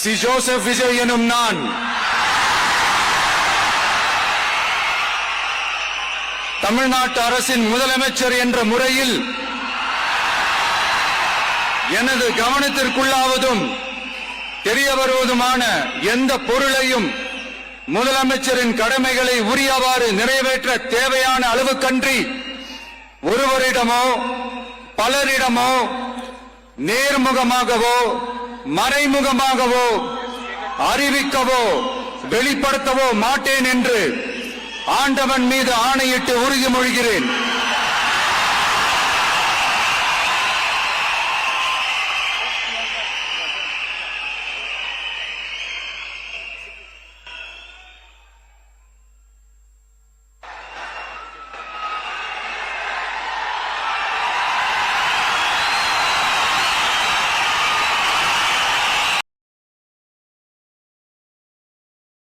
C Joseph Vijay எனும் நான் தமிழ்நாட்டு அரசின் முதலமைச்சர் என்ற முறையில் எனது கவனத்திற்குள்ளாவதும் தெரிய வருவதுமான எந்த பொருளையும் முதலமைச்சரின் கடமைகளை உரியவாறு நிறைவேற்ற தேவையான அளவுக்கன்றி ஒருவரிடமோ பலரிடமோ நேர்முகமாகவோ மறைமுகமாகவோ அறிவிக்கவோ வெளிப்படுத்தவோ மாட்டேன் என்று ஆண்டவன் மீது ஆணையிட்டு உறுதிமொழிகிறேன்.